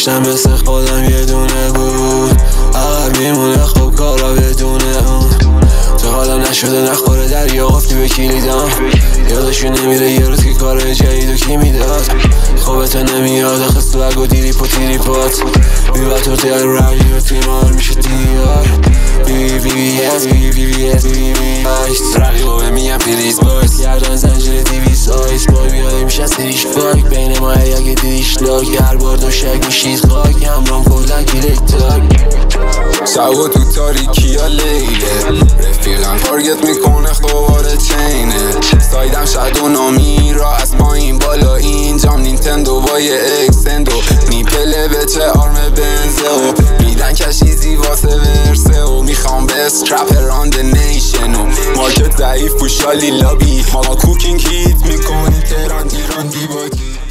داشتم مثل خودم یه دونه بود عقب میمونه خب کارا بدونه تا حالا نشده نخوره دریا قفلی به کلیدم یادشون نمیره یه روز که کار جدید و کی میداد خوابت نمیاد آخه سوگ و دیری پا تیری پات بیبت تو تیار رقی و تیمار میشه دیار رقیبه میگم پلیز بایز گردن زنجیره دیوی سایز بای بیاده میشه سریش فاک بین ما اگه دیش لاک هر بار دو شک میشید خاک همرام کلن کلیک تاک شب تو تاریکی ها لیله رفیقم تارگت میکنه خواره چینه سایدم شد و نامی را از ما این بالا اینجام نینتندو با یه اکسندو میپله به چه آرم بنزه و میدن کشیزی واسه ورسه و میخوام بست رپر آن ده نیشن و مارکت ضعیف پوشالی لابی ما کوکینگ هیت میکنی تهران ایران دیباگی